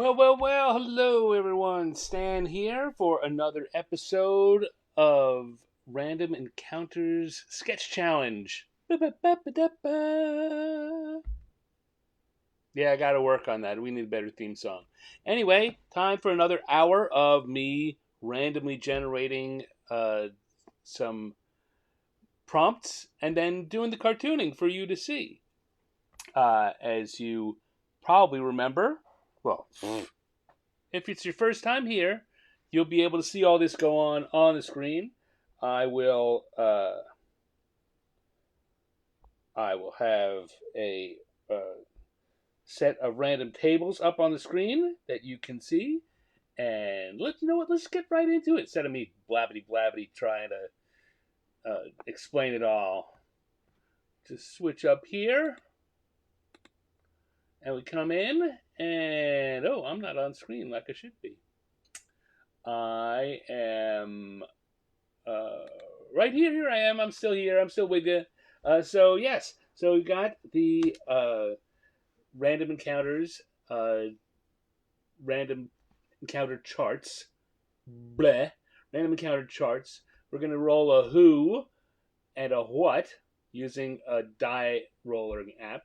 Well, hello everyone. Stan here for another episode of Random Encounters Sketch Challenge. Ba-ba-ba-ba-da-ba. Yeah, I gotta work on that. We need a better theme song. Anyway, time for another hour of me randomly generating some prompts and then doing the cartooning for you to see. As you probably remember, well, if it's your first time here, you'll be able to see all this go on the screen. I will I will have a set of random tables up on the screen that you can see, and let's get right into it. Instead of me blabbity blabbity trying to explain it all, just switch up here, and we come in, and oh, I'm not on screen like I should be. I am uh, right here. Here I am. I'm still here. I'm still with you. So yes. So we got the random encounters, uh, random encounter charts. Bleh. Random encounter charts. We're gonna roll a who and a what using a die rolling app,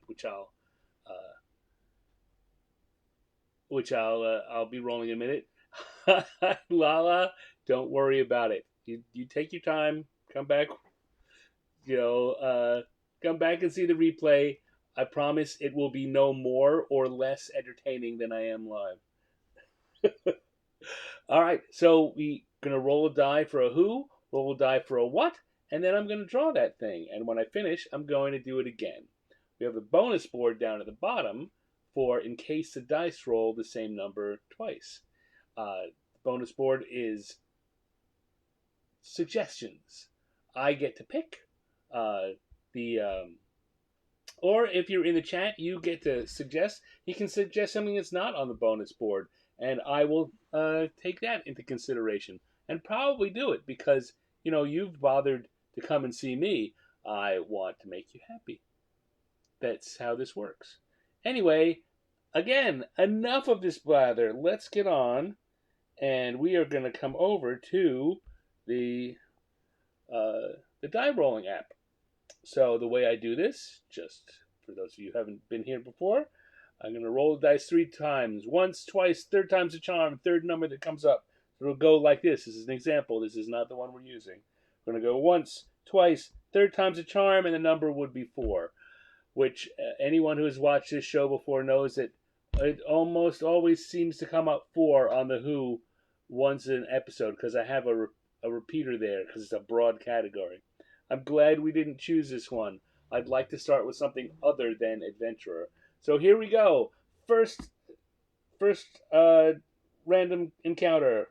I'll be rolling in a minute. Lala, don't worry about it. You take your time. Come back. You know, come back and see the replay. I promise it will be no more or less entertaining than I am live. All right, so we gonna roll a die for a who, roll a die for a what, and then I'm gonna draw that thing. And when I finish, I'm going to do it again. We have the bonus board down at the bottom for in case the dice roll the same number twice. The bonus board is suggestions. I get to pick the or if you're in the chat, you get to suggest. You can suggest something that's not on the bonus board, and I will take that into consideration and probably do it because you've bothered to come and see me. I want to make you happy. That's how this works. Anyway, again, enough of this blather. Let's get on, and we are going to come over to the die rolling app. So the way I do this, just for those of you who haven't been here before, I'm going to roll the dice 3 times. Once, twice, third time's a charm, third number that comes up. So it'll go like this. This is an example. This is not the one we're using. We're going to go once, twice, third time's a charm, and the number would be 4. Which anyone who has watched this show before knows that it almost always seems to come up 4 on the Who once in an episode because I have a repeater there because it's a broad category. I'm glad we didn't choose this one. I'd like to start with something other than adventurer. So here we go. First random encounter.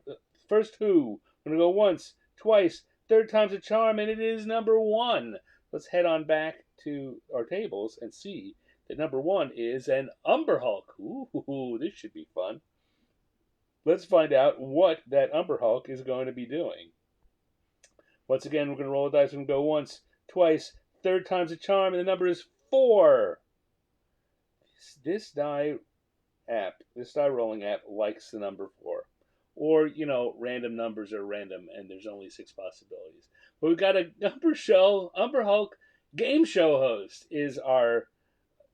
First who. I'm gonna go once, twice, third time's a charm, and it is number 1. Let's head on back to our tables and see that number 1 is an Umber Hulk. Ooh, this should be fun. Let's find out what that Umber Hulk is going to be doing. Once again, we're going to roll the dice and go once, twice, third time's a charm, and the number is 4. This die rolling app likes the number 4. Or, random numbers are random, and there's only 6 possibilities. But we've got a Umber Hulk game show host is our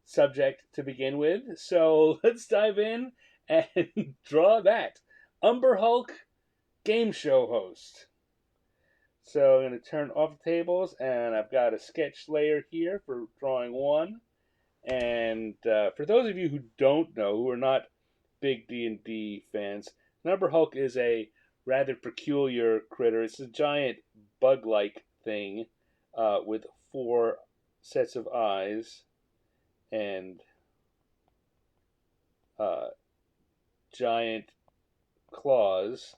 subject to begin with. So let's dive in and draw that. Umber Hulk game show host. So I'm going to turn off the tables, and I've got a sketch layer here for drawing 1. And for those of you who don't know, who are not big D&D fans, Umber Hulk is a rather peculiar critter. It's a giant bug-like thing with 4 sets of eyes and giant claws.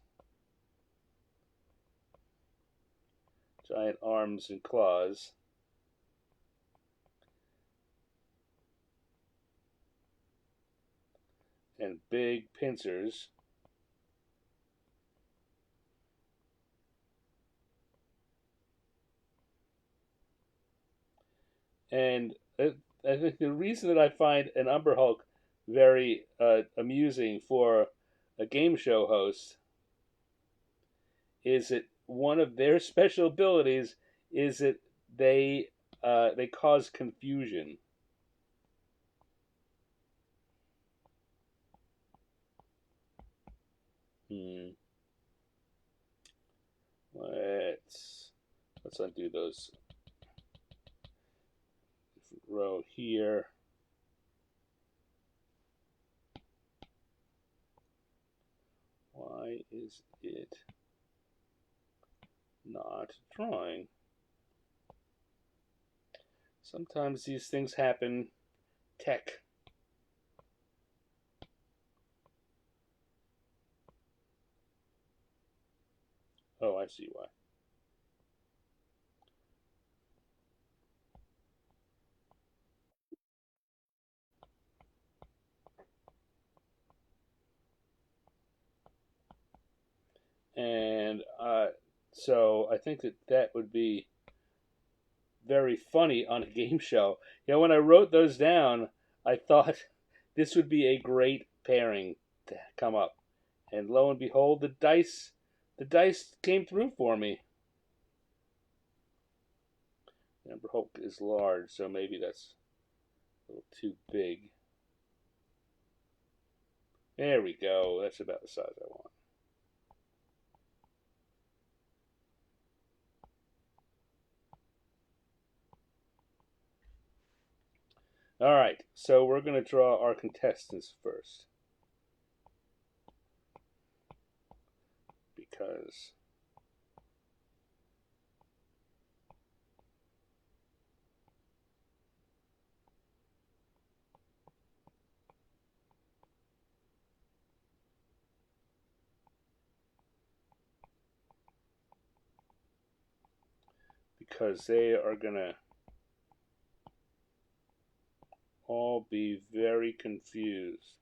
Giant arms and claws. And big pincers. And I think the reason that I find an Umber Hulk very amusing for a game show host is that one of their special abilities is that they cause confusion. Hmm. Let's undo those row here. Why is it not drawing? Sometimes these things happen. Tech. Oh, I see why. And so I think that that would be very funny on a game show. You know, when I wrote those down, I thought this would be a great pairing to come up. And lo and behold, the dice came through for me. Number Hulk is large, so maybe that's a little too big. There we go. That's about the size I want. All right, so we're going to draw our contestants first. Because they are going to all be very confused.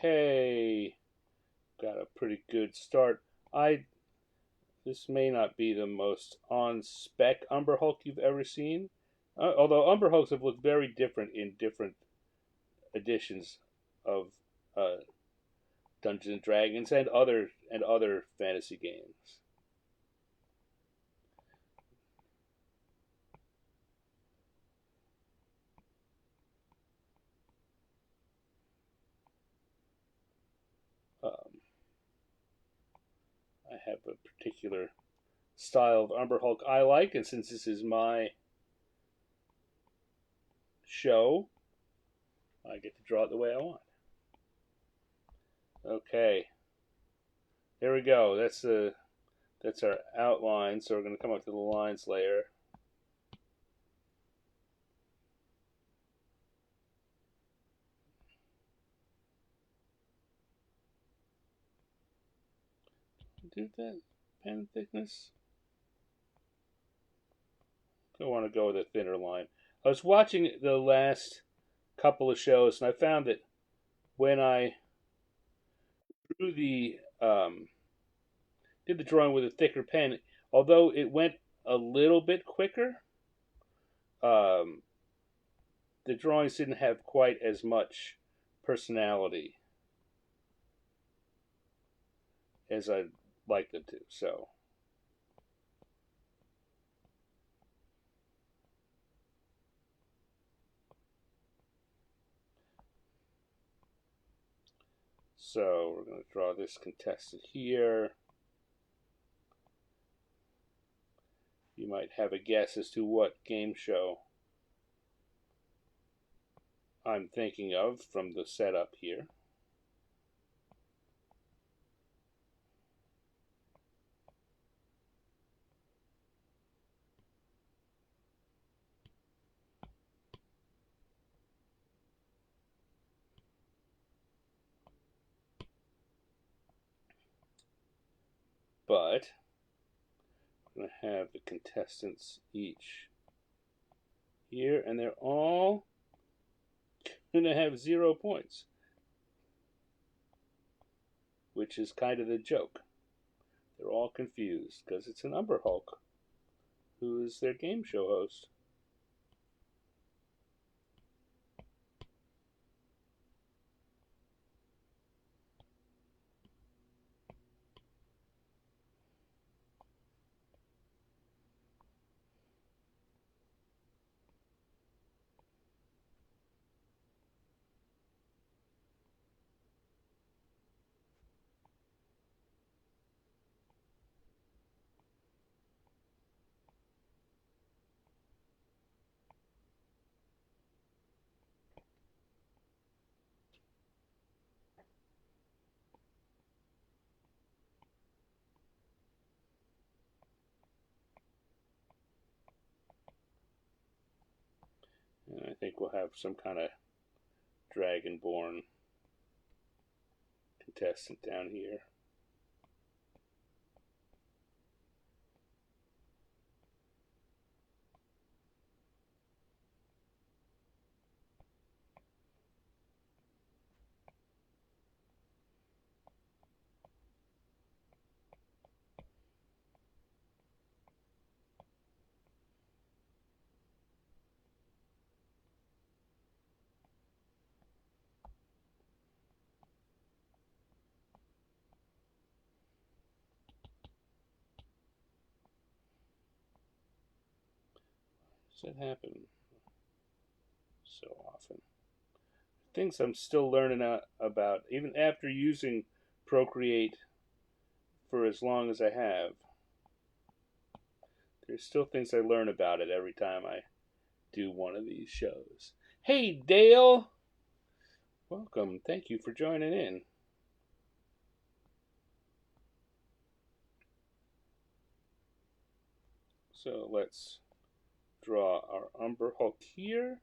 Okay, got a pretty good start. This may not be the most on spec Umber Hulk you've ever seen, although Umber Hulks have looked very different in different editions of uh, Dungeons and Dragons and other fantasy games. Um, I have a particular style of Umber Hulk I like, and since this is my show, I get to draw it the way I want. Okay, there we go. That's our outline. So we're going to come up to the lines layer. Do that pen thickness. I want to go with a thinner line. I was watching the last couple of shows, and I found that when I drew did the drawing with a thicker pen, although it went a little bit quicker, um, the drawings didn't have quite as much personality as I'd like them to. So we're going to draw this contestant here. You might have a guess as to what game show I'm thinking of from the setup here. But I'm going to have the contestants each here, and they're all going to have 0 points, which is kind of the joke. They're all confused because it's an Umber Hulk who is their game show host. And I think we'll have some kind of Dragonborn contestant down here. Does that happen so often? Things I'm still learning about, even after using Procreate for as long as I have. There's still things I learn about it every time I do one of these shows. Hey, Dale! Welcome. Thank you for joining in. So let's draw our Umber Hulk here.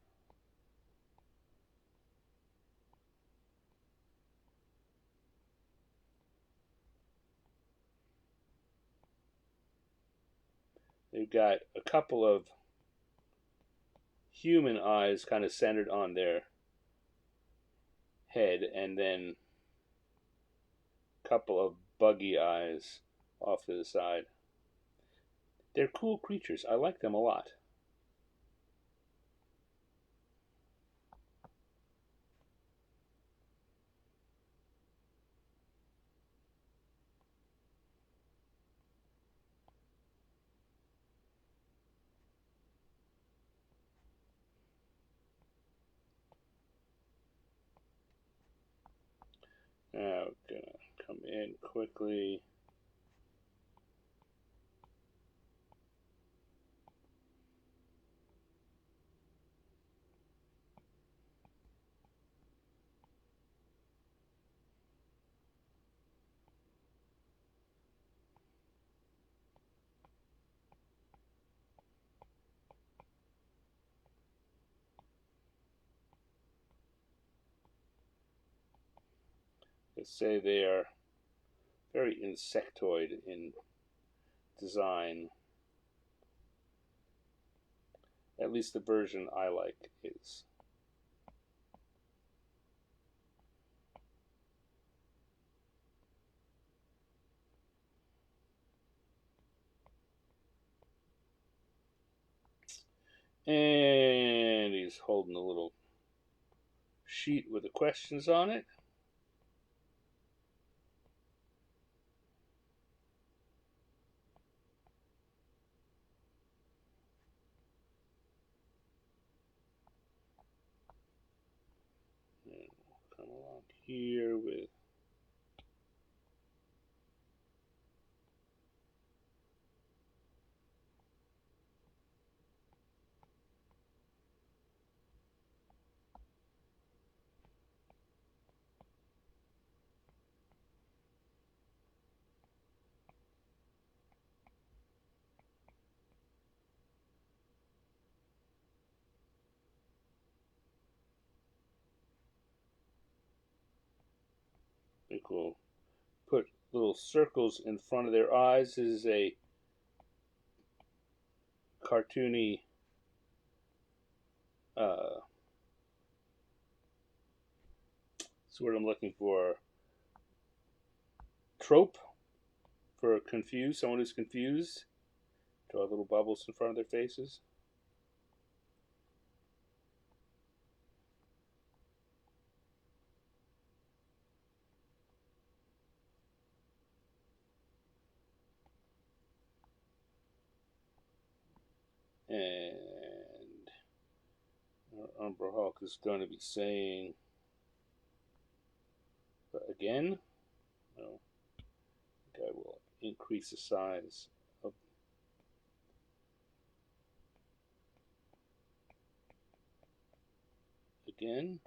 They've got a couple of human eyes kind of centered on their head, and then a couple of buggy eyes off to the side. They're cool creatures. I like them a lot. Now, gonna come in quickly. Let's say they are very insectoid in design. At least the version I like is. And he's holding a little sheet with the questions on it. And we'll come along here with I think we'll put little circles in front of their eyes. This is a cartoony that's what I'm looking for. trope for someone who's confused. Draw little bubbles in front of their faces. And our Umbra Hulk is going to be saying again. No, I will increase the size of again.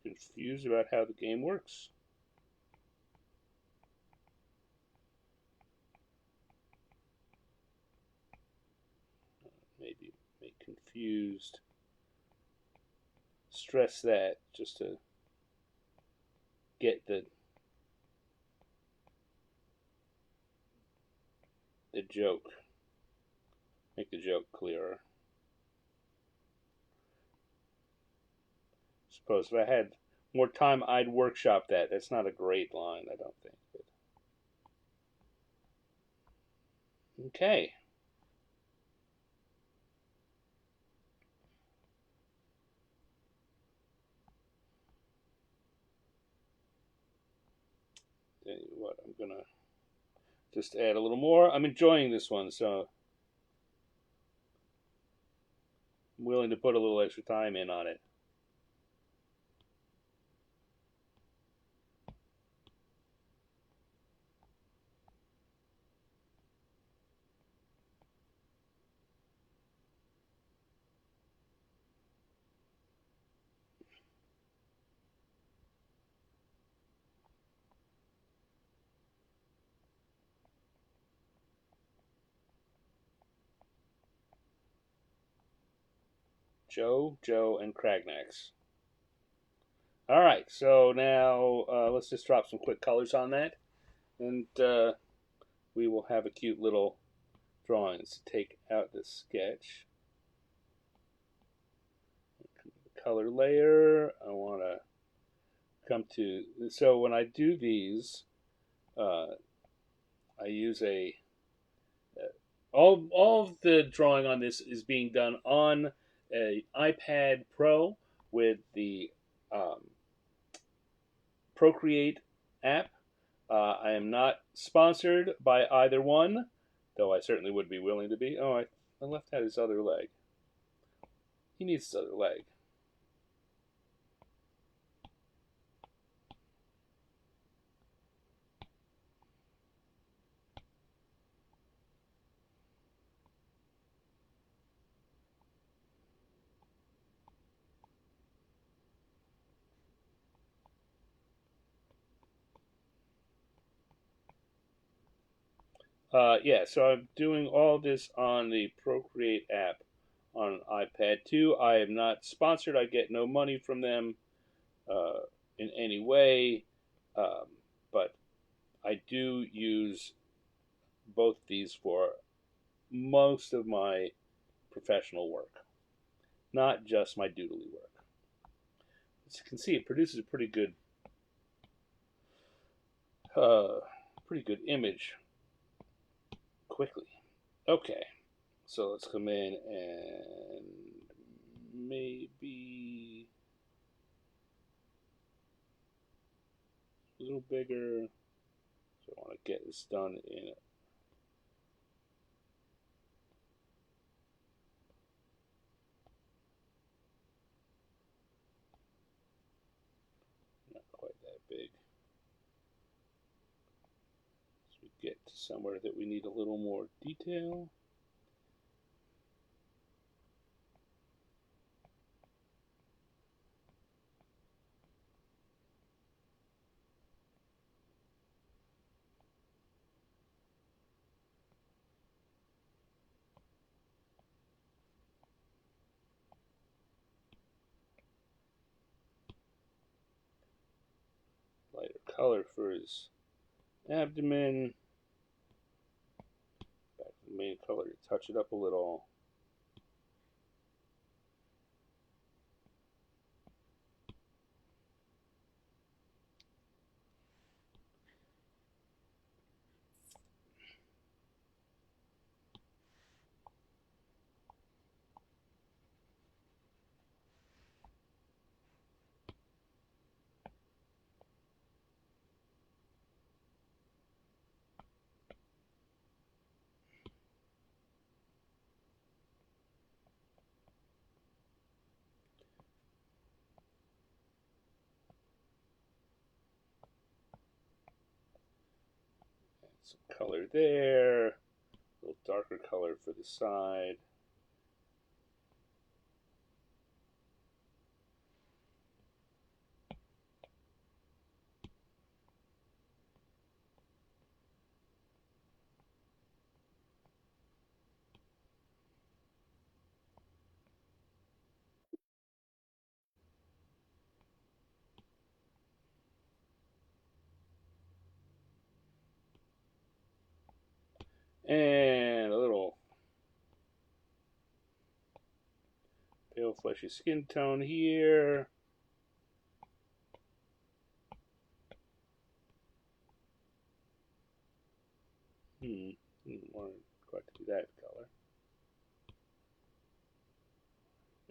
You're confused about how the game works. Maybe make confused. Stress that just to get the joke. Make the joke clearer. Suppose if I had more time, I'd workshop that. That's not a great line, I don't think. But... Okay. Tell you what, I'm gonna just add a little more. I'm enjoying this one, so I'm willing to put a little extra time in on it. Joe, and Cragnax. All right, so now let's just drop some quick colors on that, and we will have a cute little drawing. Let's take out the sketch. Color layer. I want to come to, so when I do these, I use all of the drawing on this is being done on an iPad Pro with the um, Procreate app. I am not sponsored by either one, though I certainly would be willing to be. Oh, I left out his other leg. He needs his other leg. Yeah, so I'm doing all this on the Procreate app on iPad 2. I am not sponsored. I get no money from them uh, in any way, um, but I do use both these for most of my professional work, not just my doodly work. As you can see, it produces a uh, pretty good image quickly. Okay, so let's come in and maybe a little bigger. So I want to get this done in not quite that big. So we get to somewhere that we need a little more detail. color for his abdomen. Back to the main color to touch it up a little. Some color there. A little darker color for the side. And a little pale fleshy skin tone here. Didn't want it quite to be that color.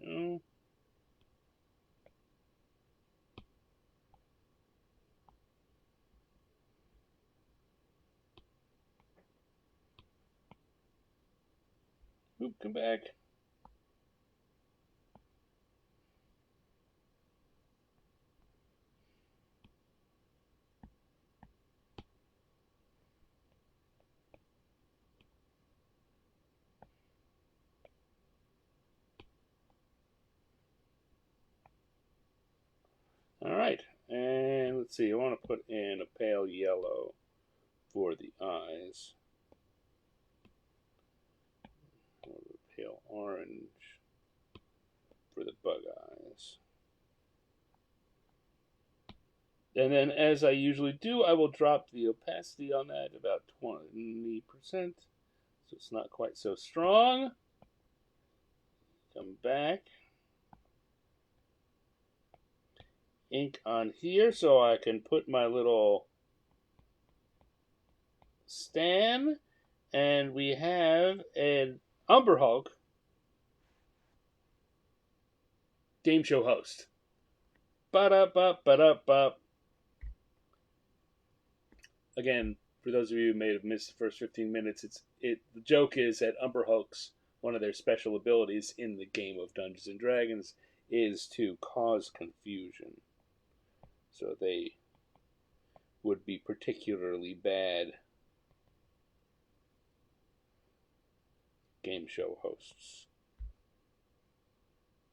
No. Oop, come back. All right, and let's see. I want to put in a pale yellow for the eyes, or a pale orange for the bug eyes. And then, as I usually do, I will drop the opacity on that about 20%, so it's not quite so strong. Come back. Ink on here so I can put my little stand, and we have an Umber Hulk game show host. Ba-da-ba-ba-da-ba. Again, for those of you who may have missed the first 15 minutes, the joke is that Umber Hulk's one of their special abilities in the game of Dungeons and Dragons is to cause confusion. So they would be particularly bad game show hosts.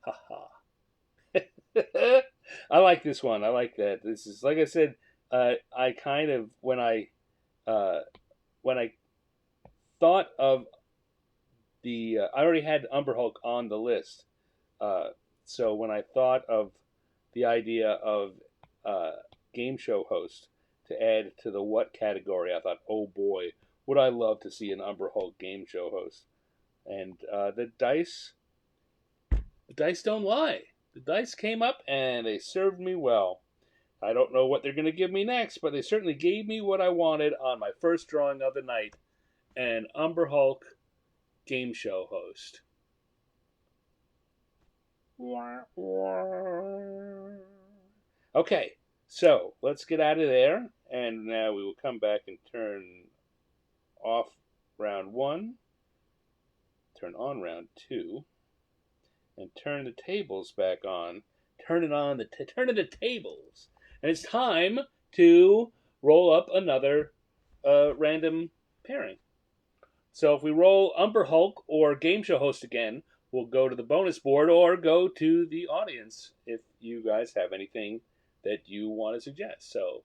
Haha. I like this one. I like that. This is, like I said, I kind of when I thought of I already had Umber Hulk on the list. So when I thought of the idea of game show host to add to the what category, I thought, oh boy, would I love to see an Umber Hulk game show host. And the dice don't lie. The dice came up and they served me well. I don't know what they're going to give me next, but they certainly gave me what I wanted on my first drawing of the night, an Umber Hulk game show host. Okay, so let's get out of there, and now we will come back and turn off round 1, turn on round 2, and turn the tables back on. Turn the tables, and it's time to roll up another random pairing. So if we roll Umber Hulk or game show host again, we'll go to the bonus board or go to the audience if you guys have anything that you want to suggest. So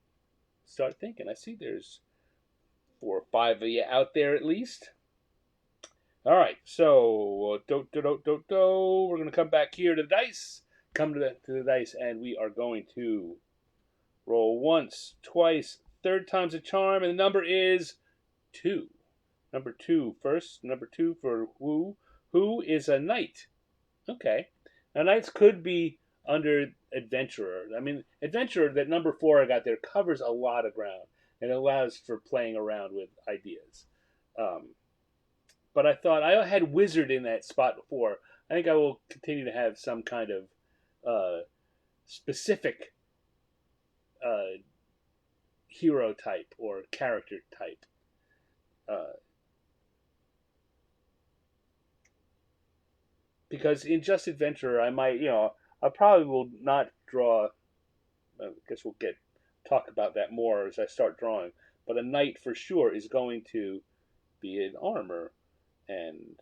start thinking. I see there's 4 or 5 of you out there at least. All right, so we're going to come back here to the dice. Come to the dice, and we are going to Roll once, twice, third time's a charm, and the number is 2. Number 2 first. Number 2 for who? Who is a knight? Okay. Now, knights could be under adventurer. I mean, adventurer, that number 4 I got there, covers a lot of ground and allows for playing around with ideas. Um, but I thought I had wizard in that spot before. I think I will continue to have some kind of specific uh, hero type or character type. Uh, because in Just Adventurer, I might, I probably will not draw. I guess we'll get talk about that more as I start drawing. But a knight for sure is going to be in armor and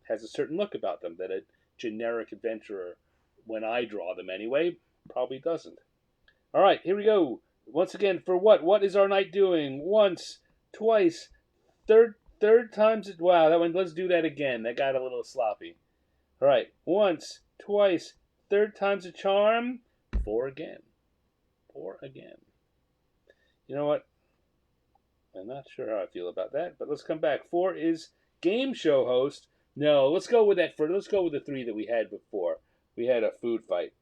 has a certain look about them that a generic adventurer, when I draw them anyway, probably doesn't. All right, here we go. Once again, for what? What is our knight doing? Once, twice, third time's. Wow, that one. Let's do that again. That got a little sloppy. All right, once, twice, third time's a charm. 4 again. 4 again. You know what? I'm not sure how I feel about that, but let's come back. 4 is game show host. No, let's go with that. Let's go with the 3 that we had before. We had a food fight.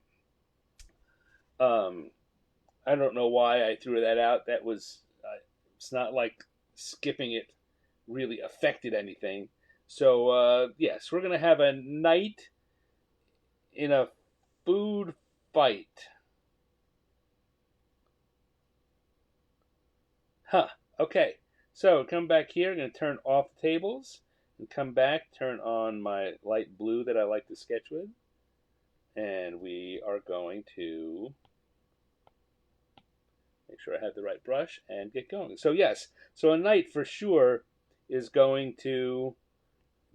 I don't know why I threw that out. That was. It's not like skipping it really affected anything. So yes, we're gonna have a knight in a food fight. Huh. Okay. So come back here. I'm going to turn off the tables and come back, turn on my light blue that I like to sketch with. And we are going to make sure I have the right brush and get going. So yes, so a knight for sure is going to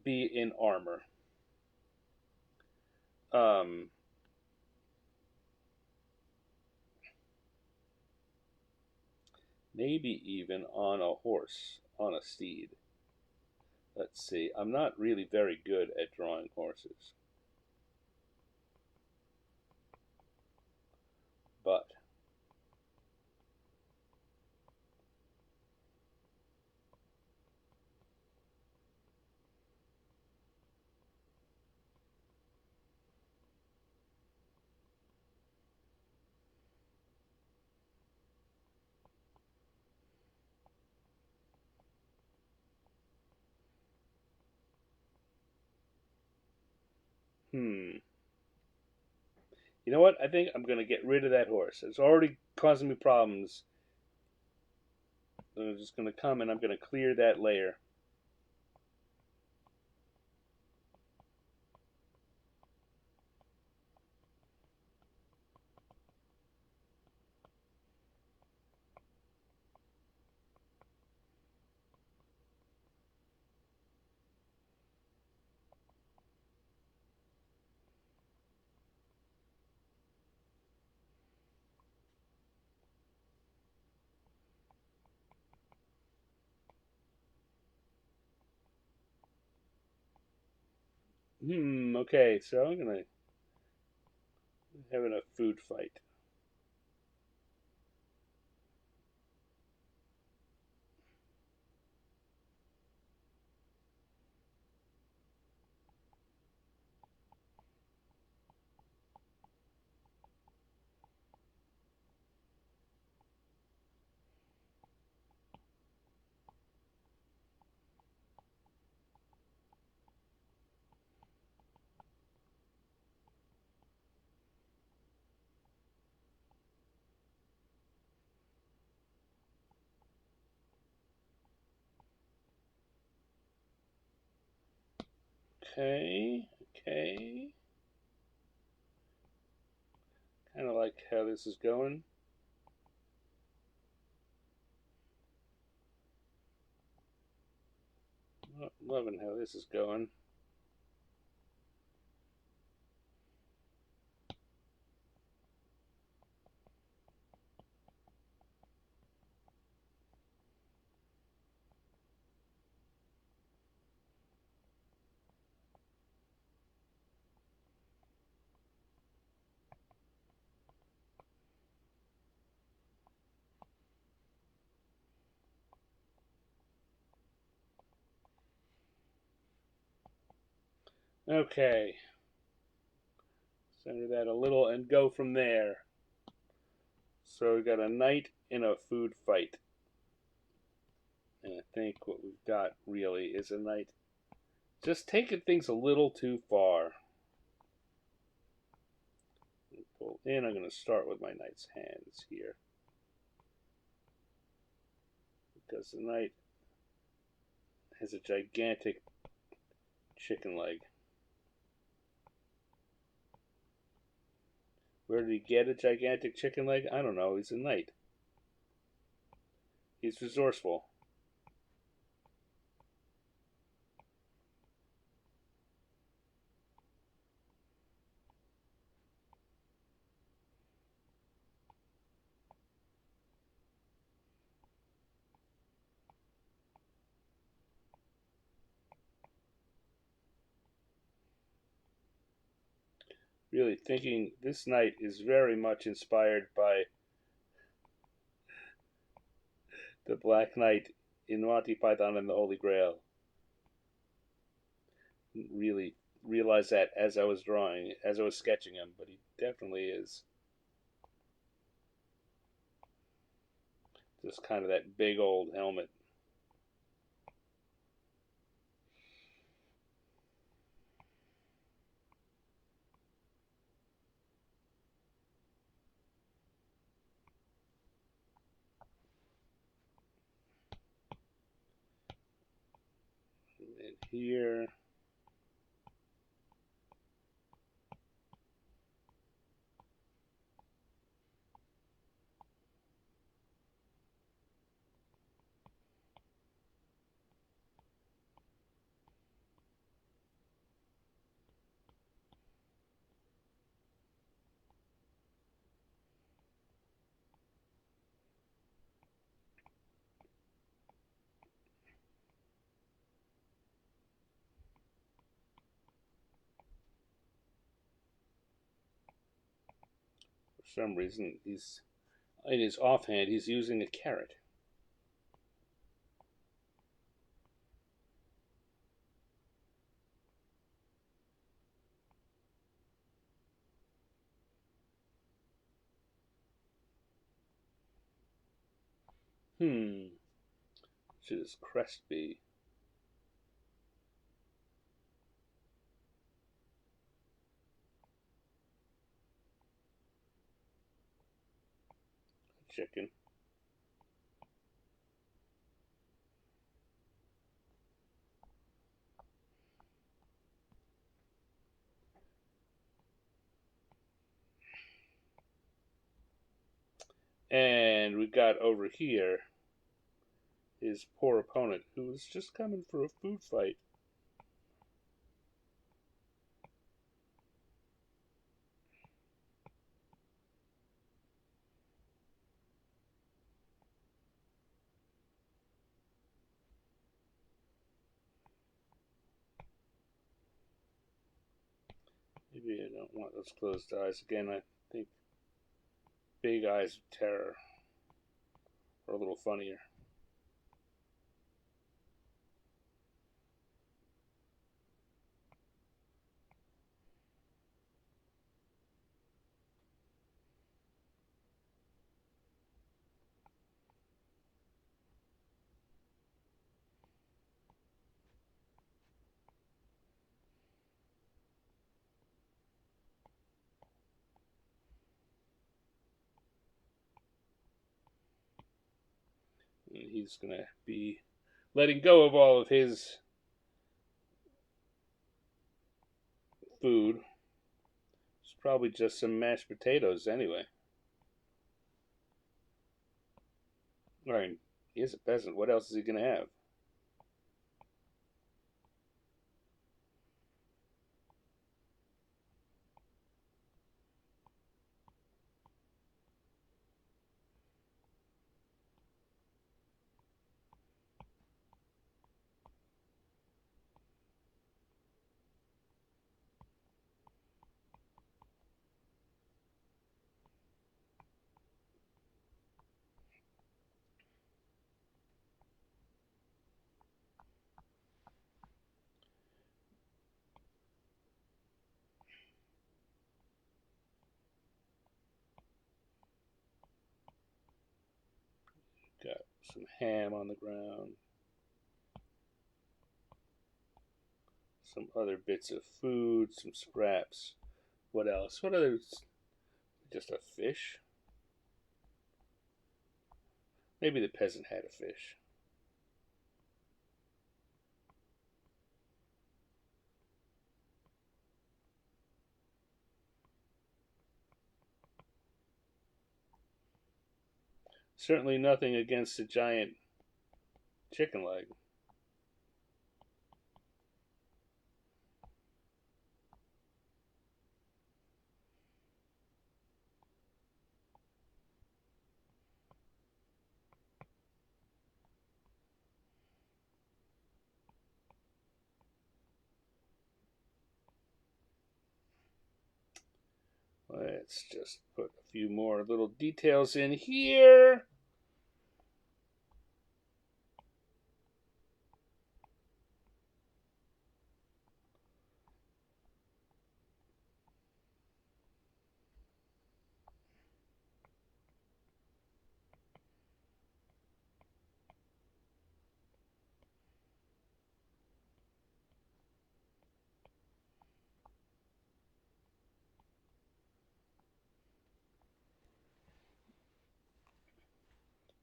be in armor. Maybe even on a horse, on a steed. Let's see. I'm not really very good at drawing horses. But you know what? I think I'm going to get rid of that horse. It's already causing me problems. So I'm just going to come and I'm going to clear that layer. Okay, so I'm going to having a food fight. Okay, okay. Kind of like how this is going. Loving how this is going. Okay. Center that a little and go from there. So we got a knight in a food fight. And I think what we've got really is a knight just taking things a little too far. Pull in. I'm going to start with my knight's hands here. Because the knight has a gigantic chicken leg. Where did he get a gigantic chicken leg? I don't know. He's a knight. He's resourceful. Really thinking this knight is very much inspired by the Black Knight in Monty Python and the Holy Grail. Really realized that as I was drawing, as I was sketching him, but he definitely is just kind of that big old helmet. And here, for some reason, he's in his offhand, he's using a carrot. Should his crest be? A chicken. And we got over here his poor opponent, who was just coming for a food fight. Maybe I don't want those closed eyes again. I think big eyes of terror are a little funnier. And he's going to be letting go of all of his food. It's probably just some mashed potatoes anyway. I mean, he is a peasant. What else is he going to have? Some ham on the ground. Some other bits of food, some scraps. What else? What others? Just a fish? Maybe the peasant had a fish. Certainly nothing against a giant chicken leg. Let's just put a few more little details in here.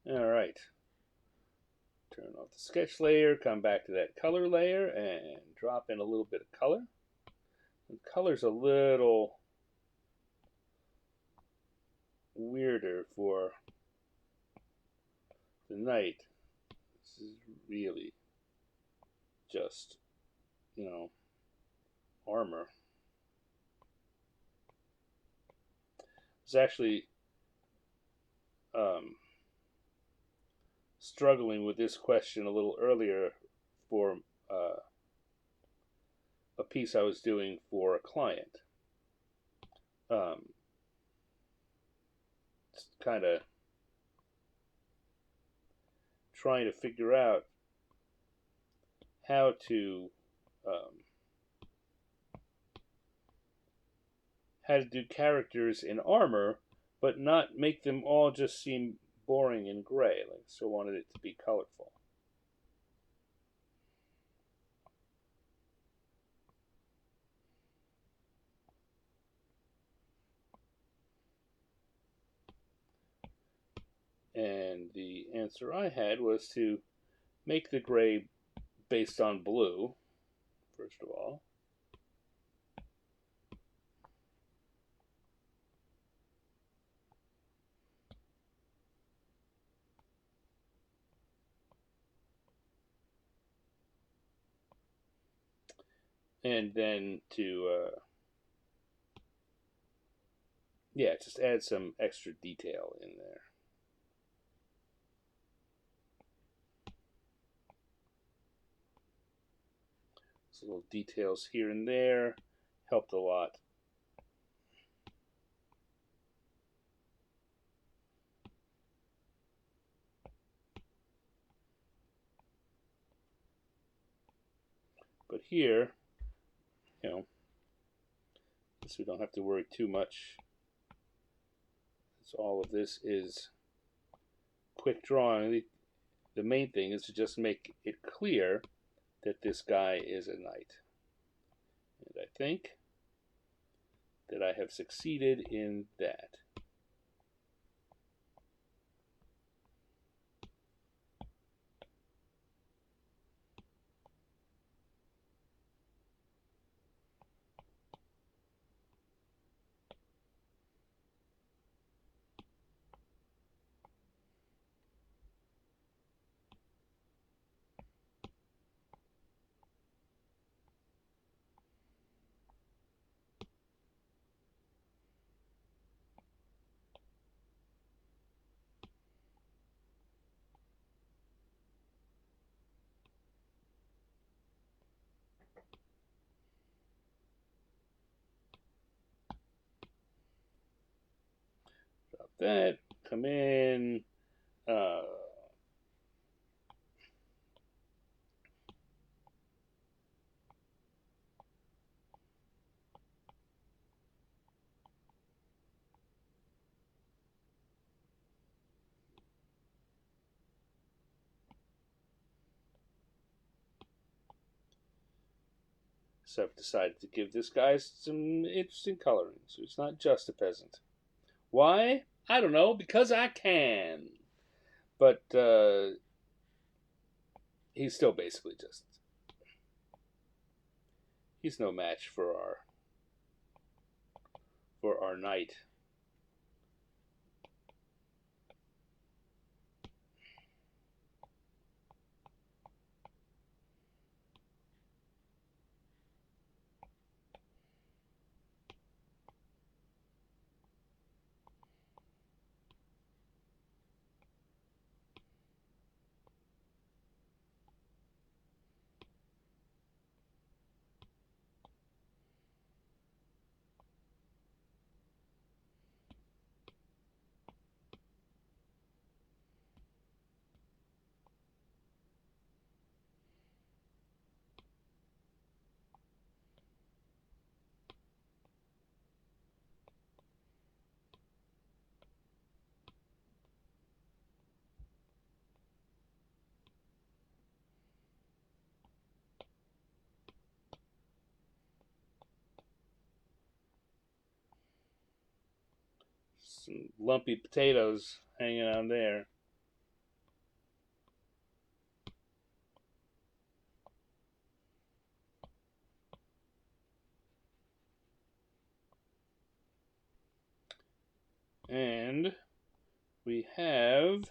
All right. Turn off the sketch layer, come back to that color layer, and drop in a little bit of color. The color's a little weirder for the night. This is really just, armor. I was actually struggling with this question a little earlier for a piece I was doing for a client. Kind of trying to figure out how to do characters in armor, but not make them all just seem boring and gray. Like, so wanted it to be colorful. And the answer I had was to make the gray based on blue, first of all. And then to, just add some extra detail in there. So little details here and there helped a lot. But here, we don't have to worry too much. So all of this is quick drawing. The main thing is to just make it clear that this guy is a knight. And I think that I have succeeded in that. Drop that, come in, So I've decided to give this guy some interesting coloring. So he's not just a peasant. Why? I don't know. Because I can. But he's still basically just... He's no match for our knight. Some lumpy potatoes hanging on there. And we have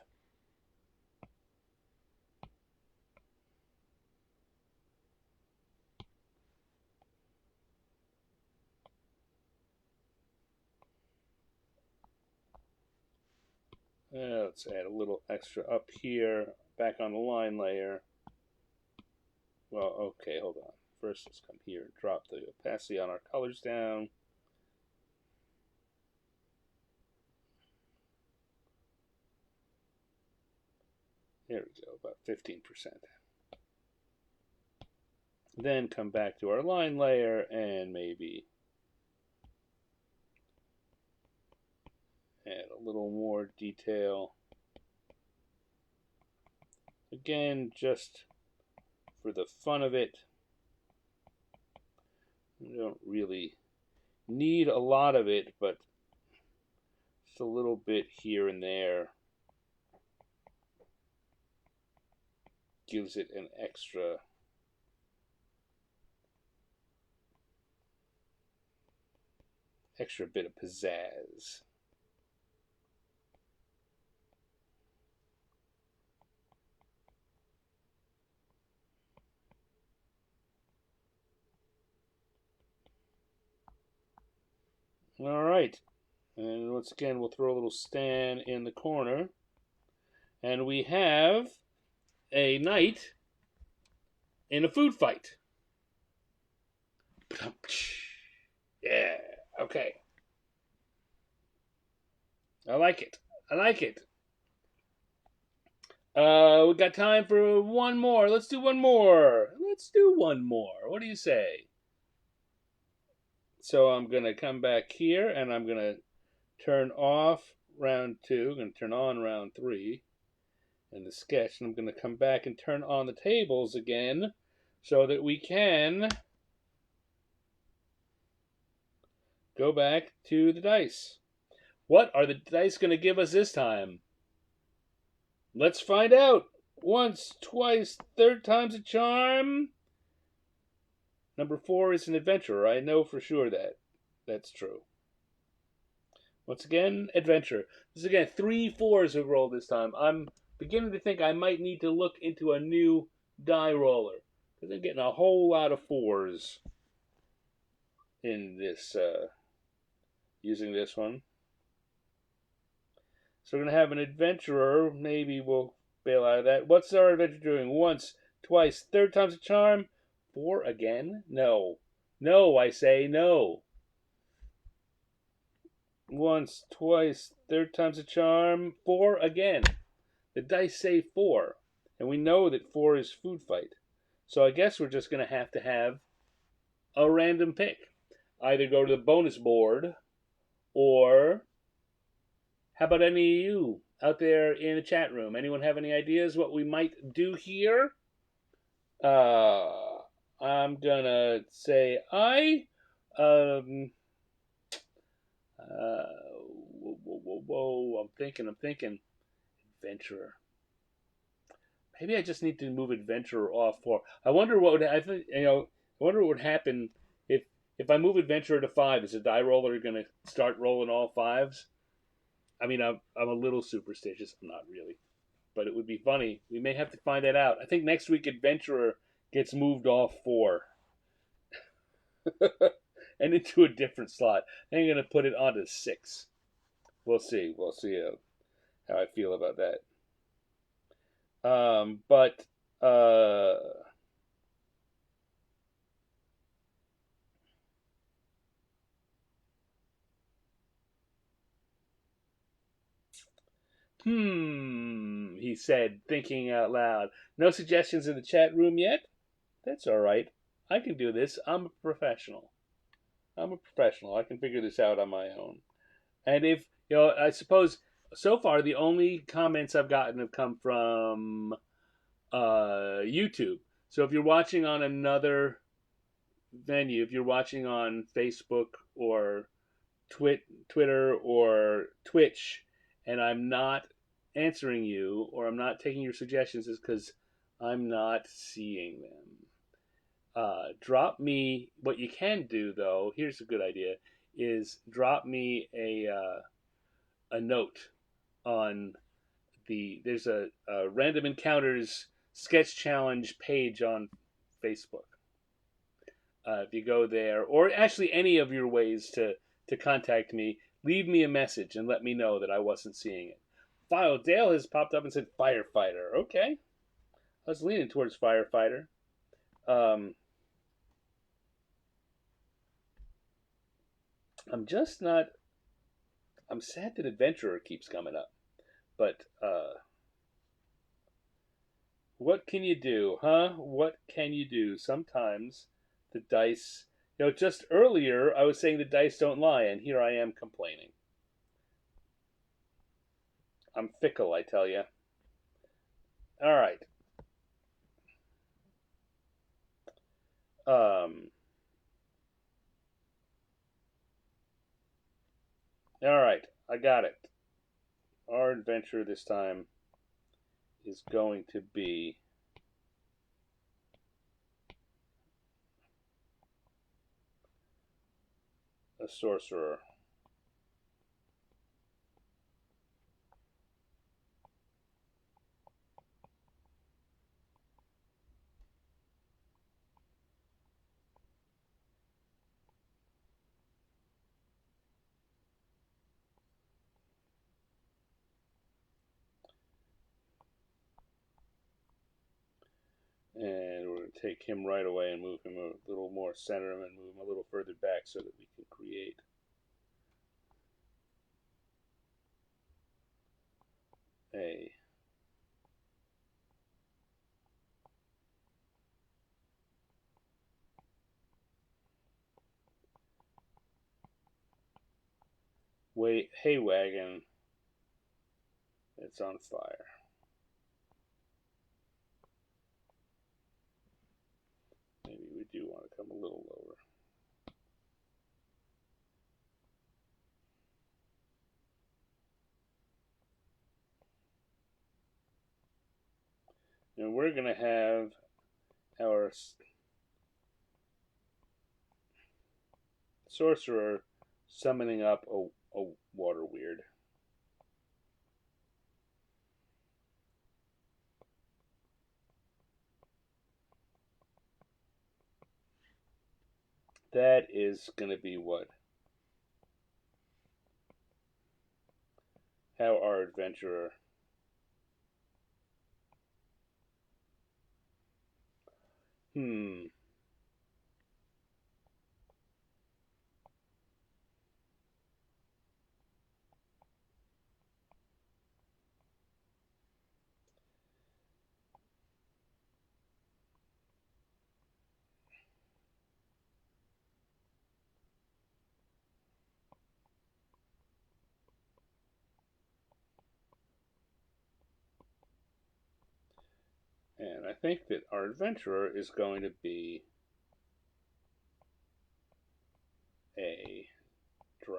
let's add a little extra up here, back on the line layer. Well, okay, hold on. First, let's come here and drop the opacity on our colors down. There we go, about 15%. Then come back to our line layer and maybe add a little more detail. Again, just for the fun of it. We don't really need a lot of it, but just a little bit here and there gives it an extra bit of pizzazz. All right, and once again we'll throw a little stand in the corner, and we have a knight in a food fight. Yeah, okay. I like it. I like it. We got time for one more. Let's do one more. Let's do one more. What do you say? So I'm going to come back here and I'm going to turn off round 2. I'm going to turn on round 3 in the sketch. And I'm going to come back and turn on the tables again so that we can go back to the dice. What are the dice going to give us this time? Let's find out. Once, twice, third time's a charm. Number 4 is an adventurer. I know for sure that that's true. Once again, adventure. This is again 3 4s have rolled this time. I'm beginning to think I might need to look into a new die roller because I'm getting a whole lot of 4s in this using this one. So we're going to have an adventurer. Maybe we'll bail out of that. What's our adventure doing? Once, twice, third time's a charm. 4 again? No. No, I say no. Once, twice, third time's a charm. 4 again. The dice say 4. And we know that 4 is food fight. So I guess we're just going to have a random pick. Either go to the bonus board, or how about any of you out there in the chat room? Anyone have any ideas what we might do here? I'm gonna say I. Um. Whoa. I'm thinking. Adventurer. Maybe I just need to move adventurer off for. I wonder what would I think. I wonder what would happen if I move adventurer to 5. Is the die roller going to start rolling all fives? I mean, I'm a little superstitious. I'm not really, but it would be funny. We may have to find that out. I think next week adventurer gets moved off 4 and into a different slot. I'm going to put it onto 6. We'll see. We'll see how I feel about that. But he said, thinking out loud. No suggestions in the chat room yet? That's all right. I can do this. I'm a professional. I can figure this out on my own. And if, I suppose so far the only comments I've gotten have come from YouTube. So if you're watching on another venue, if you're watching on Facebook or Twitter or Twitch, and I'm not answering you or I'm not taking your suggestions, is because I'm not seeing them. Drop me. What you can do though, here's a good idea: is drop me a note on there's a random encounters sketch challenge page on Facebook. If you go there, or actually any of your ways to contact me, leave me a message and let me know that I wasn't seeing it. File Dale has popped up and said firefighter. Okay, I was leaning towards firefighter. Um, I'm just not. I'm sad that adventurer keeps coming up, but what can you do, huh? What can you do? Sometimes the dice. Just earlier I was saying the dice don't lie, and here I am complaining. I'm fickle, I tell you. All right. Um. All right. I got it. Our adventure this time is going to be a sorcerer. And we're going to take him right away and move him a little more, center him, and move him a little further back so that we can create a hay wagon that's on fire. Maybe we do want to come a little lower. And we're going to have our sorcerer summoning up a water weird. That is going to be what? How our adventurer. Hmm. And I think that our adventurer is going to be a drow.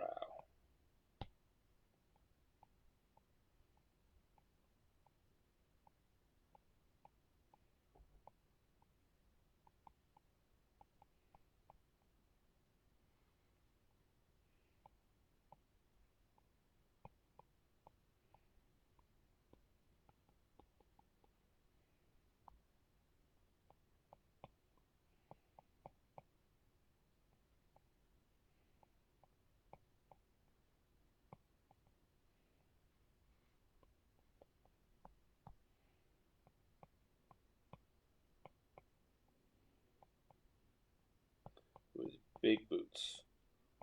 With big boots.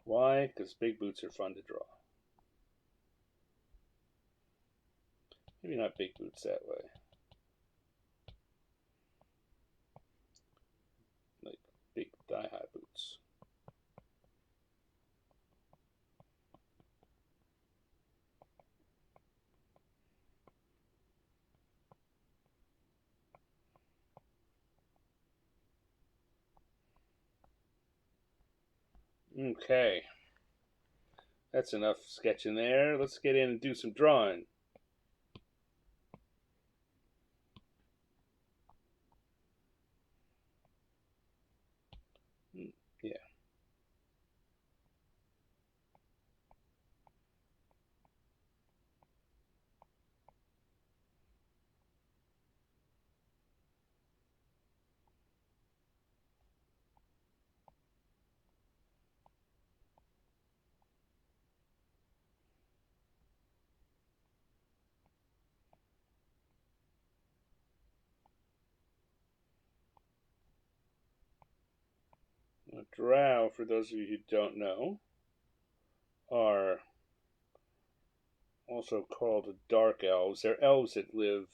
Why? Because big boots are fun to draw. Maybe not big boots that way. Like big thigh-high boots. Okay. That's enough sketching there. Let's get in and do some drawing. Yeah. A drow, for those of you who don't know, are also called dark elves. They're elves that live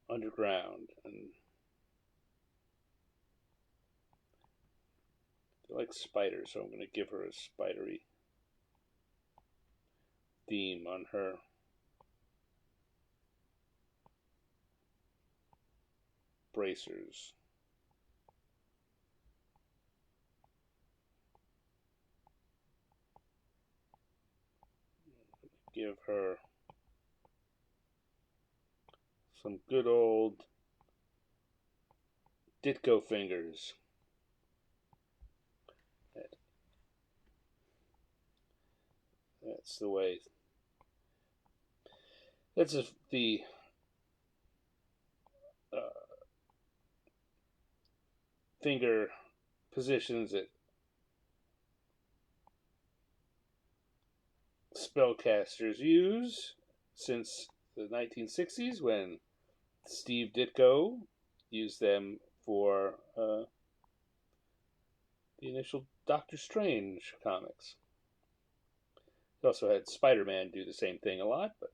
underground, and they're like spiders, so I'm going to give her a spidery theme on her bracers. Give her some good old Ditko fingers. That's the way. That's the finger positions that spellcasters use since the 1960s when Steve Ditko used them for the initial Doctor Strange comics. He also had Spider-Man do the same thing a lot, but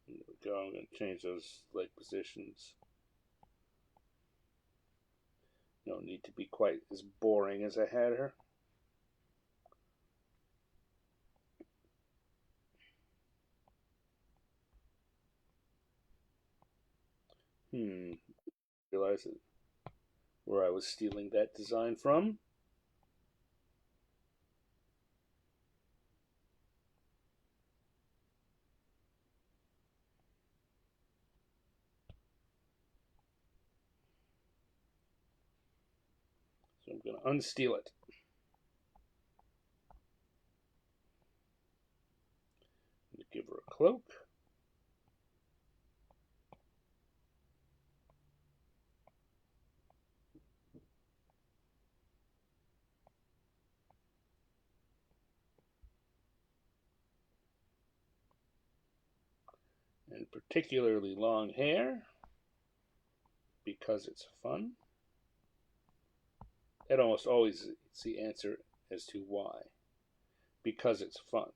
there we go. I'm going to change those leg positions. No need to be quite as boring as I had her. Realize it, where I was stealing that design from. So I'm going to unsteal it. Give her a cloak. And particularly long hair because it's fun. That almost always is the answer as to why. Because it's fun.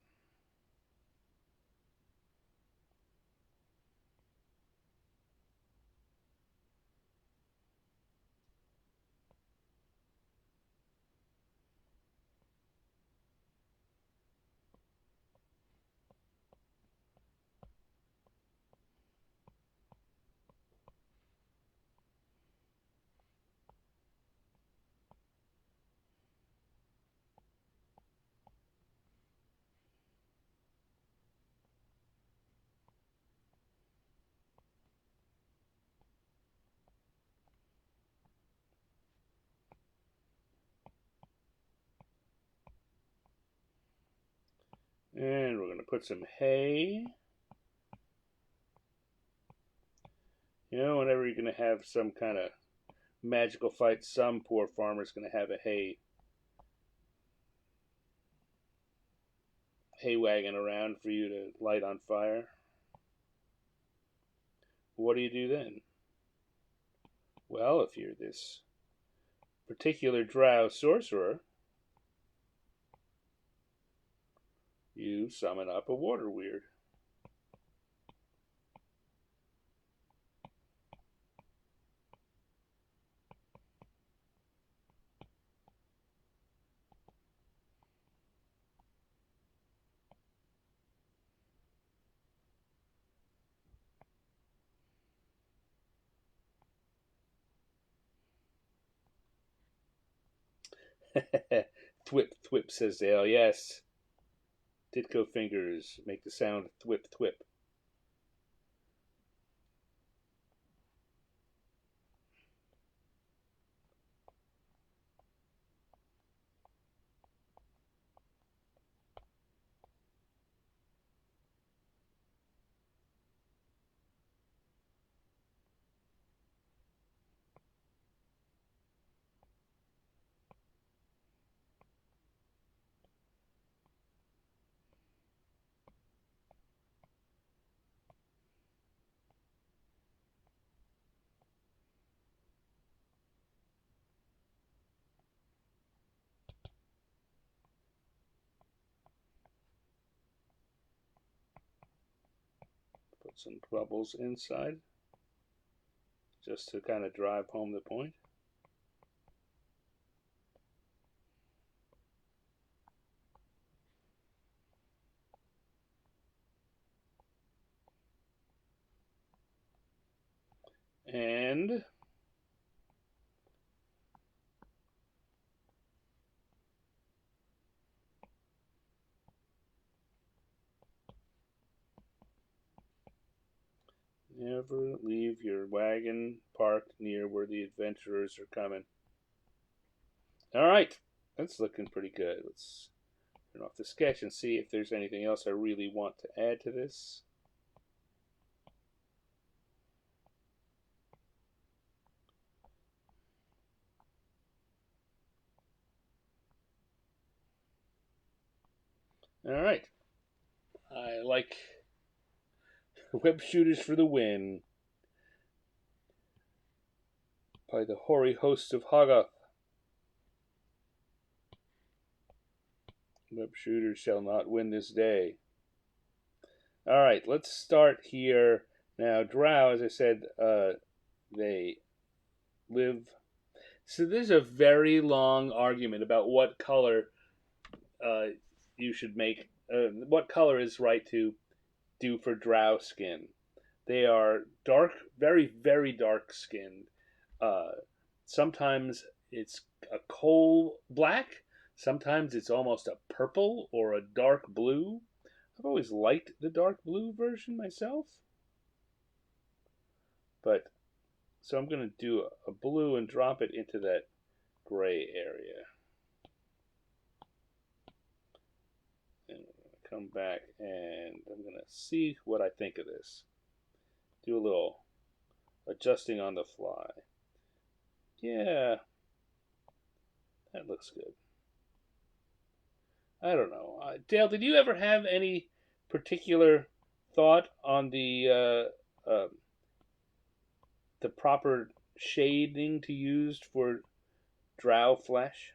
And we're going to put some hay. You know, whenever you're going to have some kind of magical fight, some poor farmer's going to have a hay wagon around for you to light on fire. What do you do then? Well, if you're this particular drow sorcerer, you summon up a water weird. Thwip, thwip, says Dale. Yes. Ditko fingers make the sound thwip, thwip. Put some bubbles inside just to kind of drive home the point. And never leave your wagon parked near where the adventurers are coming. All right, that's looking pretty good. Let's turn off the sketch and see if there's anything else I really want to add to this. All right. I like Web Shooters for the Win by the hoary hosts of Hoggoth. Web Shooters shall not win this day. All right, let's start here. Now, drow, as I said, they live. So there's a very long argument about what color you should make. What color is right to do for drow skin. They are dark, very, very dark skinned. Uh, Sometimes it's a coal black. Sometimes it's almost a purple or a dark blue. I've always liked the dark blue version myself. But so I'm going to do a blue and drop it into that gray area. And I'm going to come back and I'm going to see what I think of this. Do a little adjusting on the fly. Yeah, that looks good. I don't know. Dale, did you ever have any particular thought on the proper shading to use for drow flesh?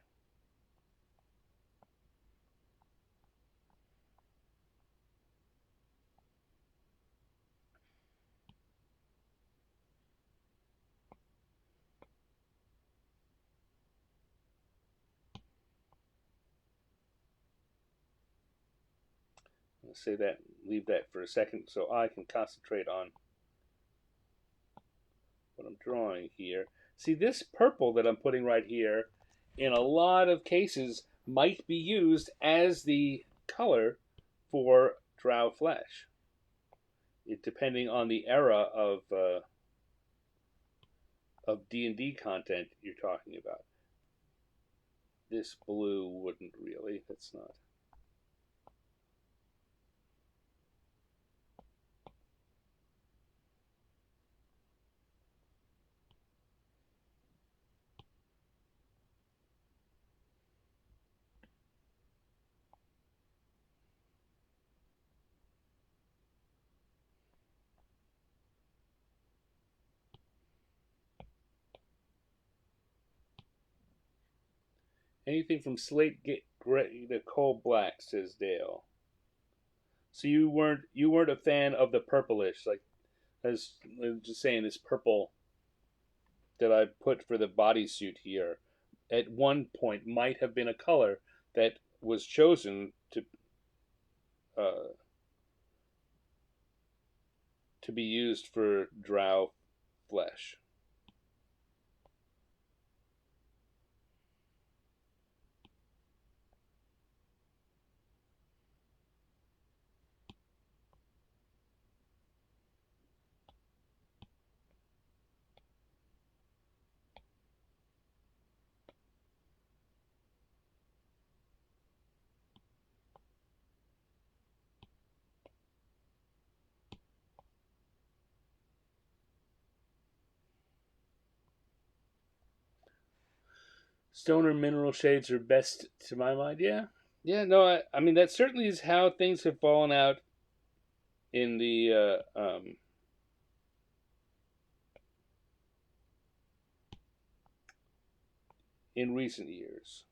Let's say that, leave that for a second so I can concentrate on what I'm drawing here. See, this purple that I'm putting right here, in a lot of cases, might be used as the color for drow flesh. Depending on the era of D&D content you're talking about. This blue wouldn't really. That's not. Anything from slate gray to coal black, says Dale. So you weren't a fan of the purplish, like as I'm just saying, this purple that I put for the bodysuit here, at one point might have been a color that was chosen uh, to be used for drow flesh. Stoner mineral shades are best to my mind. Yeah, yeah. No, I mean that certainly is how things have fallen out in the in recent years.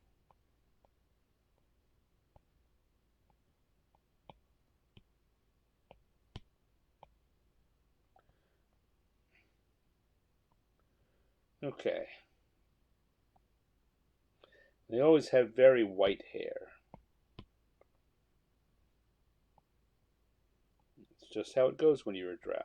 Okay, they always have very white hair. It's just how it goes when you're a drow.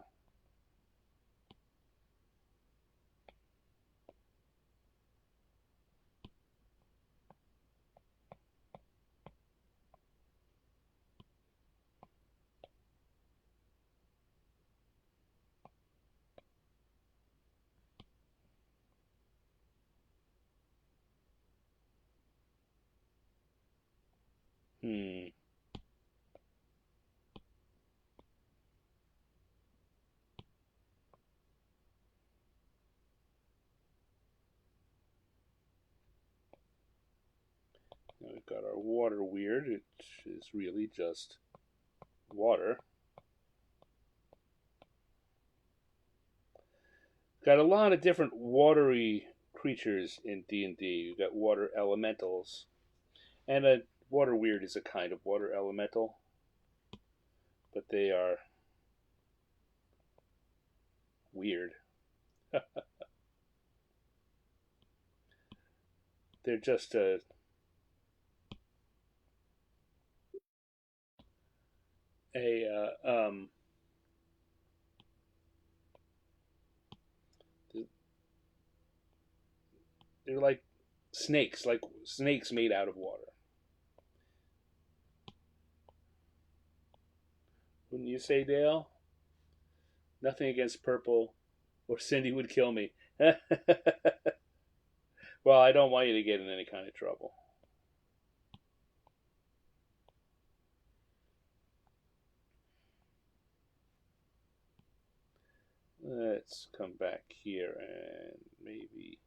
Hmm. Now we've got our water weird, which is really just water. Got a lot of different watery creatures in D&D. You've got water elementals, and a water weird is a kind of water elemental, but they are weird. They're just a they're like snakes made out of water. Wouldn't you say, Dale? Nothing against purple, or Cindy would kill me. Well, I don't want you to get in any kind of trouble. Let's come back here and maybe.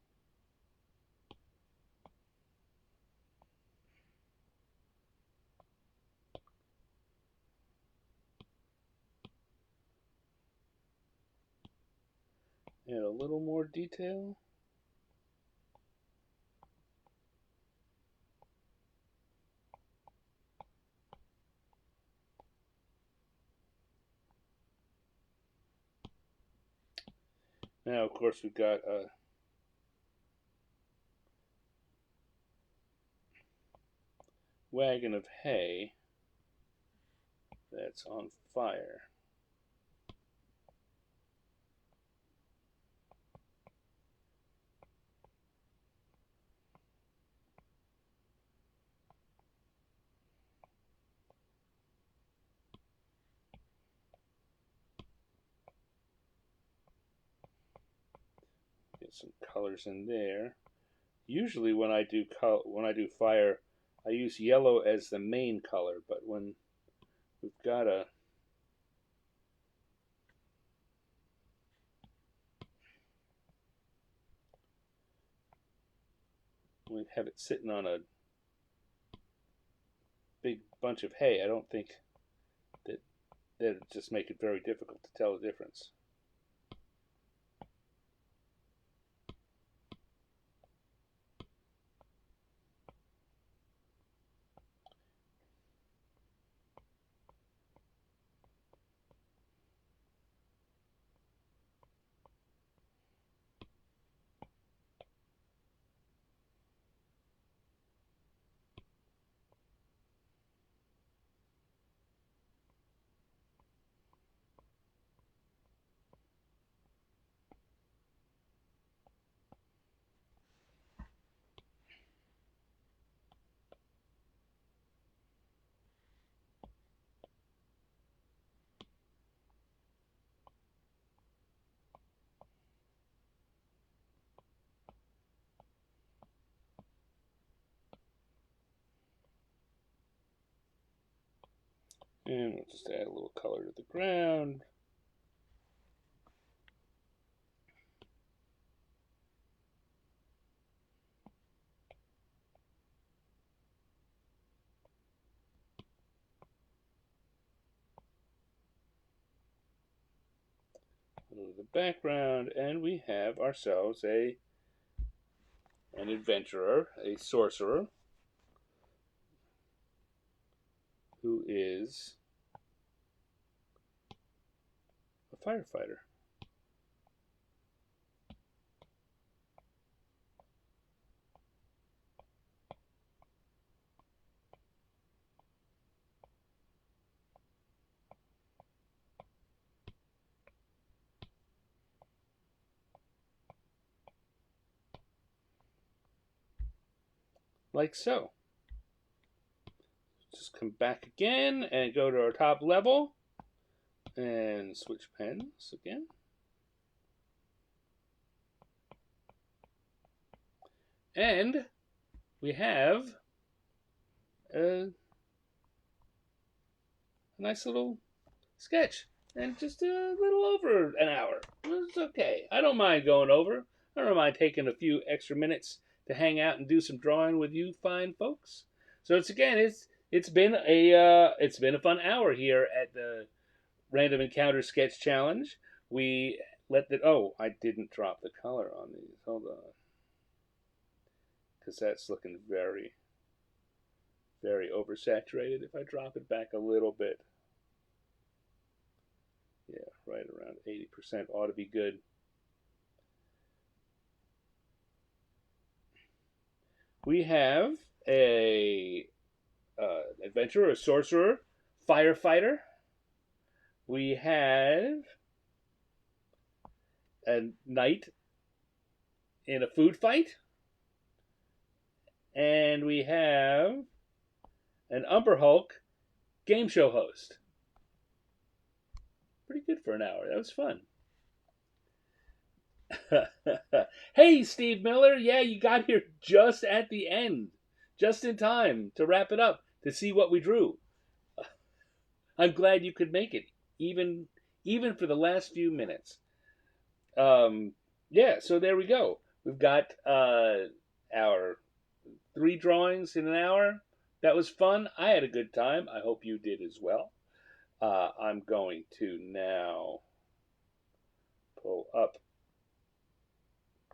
Add a little more detail. Now, of course, we've got a wagon of hay that's on fire. Get some colors in there. Usually, when I do fire, I use yellow as the main color. But when we've got a we have it sitting on a big bunch of hay, I don't think that that'd just make it very difficult to tell the difference. And we'll just add a little color to the ground. A little of the background, and we have ourselves an adventurer, a sorcerer, who is a firefighter. Like so. Just come back again and go to our top level and switch pens again. And we have a nice little sketch. And just a little over an hour. It's okay. I don't mind going over. I don't mind taking a few extra minutes to hang out and do some drawing with you fine folks. So it's been a fun hour here at the Random Encounter Sketch Challenge. We I didn't drop the color on these. Hold on. Because that's looking very, very oversaturated. If I drop it back a little bit, yeah, right around 80% ought to be good. We have a adventurer, a sorcerer, firefighter. We have a knight in a food fight. And we have an Umber Hulk game show host. Pretty good for an hour. That was fun. Hey, Steve Miller. Yeah, you got here just at the end. Just in time to wrap it up, to see what we drew. I'm glad you could make it, even for the last few minutes. Yeah, so there we go. We've got our 3 drawings in an hour. That was fun. I had a good time. I hope you did as well. I'm going to now pull up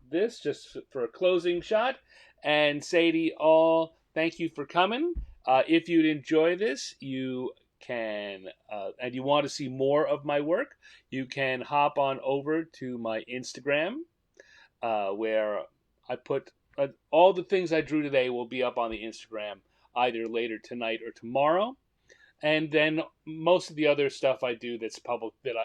this just for a closing shot and say to you all, thank you for coming. If you'd enjoy this, you can, and you want to see more of my work, you can hop on over to my Instagram, where I put all the things I drew today will be up on the Instagram either later tonight or tomorrow. And then most of the other stuff I do that's public, that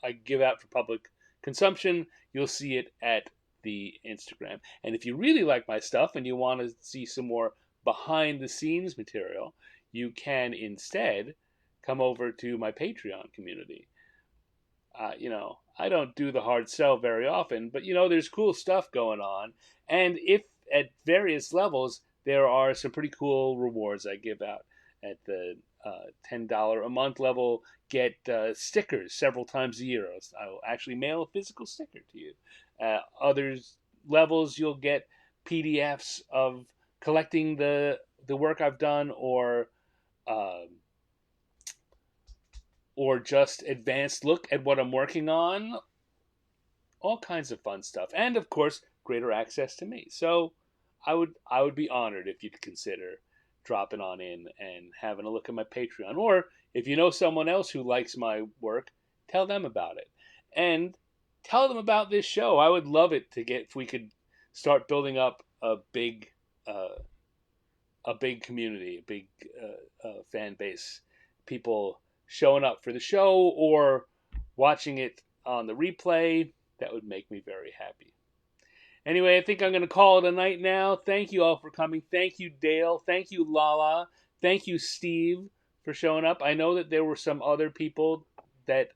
I give out for public consumption, you'll see it at the Instagram. And if you really like my stuff and you want to see some more behind the scenes material, you can instead come over to my Patreon community. I don't do the hard sell very often, but there's cool stuff going on. And if at various levels, there are some pretty cool rewards I give out. At the $10 a month level, get stickers several times a year. I will actually mail a physical sticker to you. Other levels, you'll get PDFs of collecting the work I've done, or just advanced look at what I'm working on. All kinds of fun stuff, and of course, greater access to me. So, I would be honored if you'd consider dropping on in and having a look at my Patreon. Or if you know someone else who likes my work, tell them about it. And tell them about this show. I would love it if we could start building up a big community, a big fan base. People showing up for the show or watching it on the replay. That would make me very happy. Anyway, I think I'm going to call it a night now. Thank you all for coming. Thank you, Dale. Thank you, Lala. Thank you, Steve, for showing up. I know that there were some other people that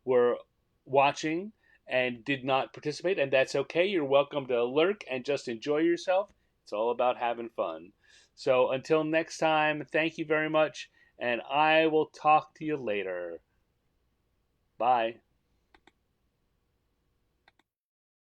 were watching and did not participate, and that's okay. You're welcome to lurk and just enjoy yourself. It's all about having fun. So until next time, thank you very much, and I will talk to you later. Bye.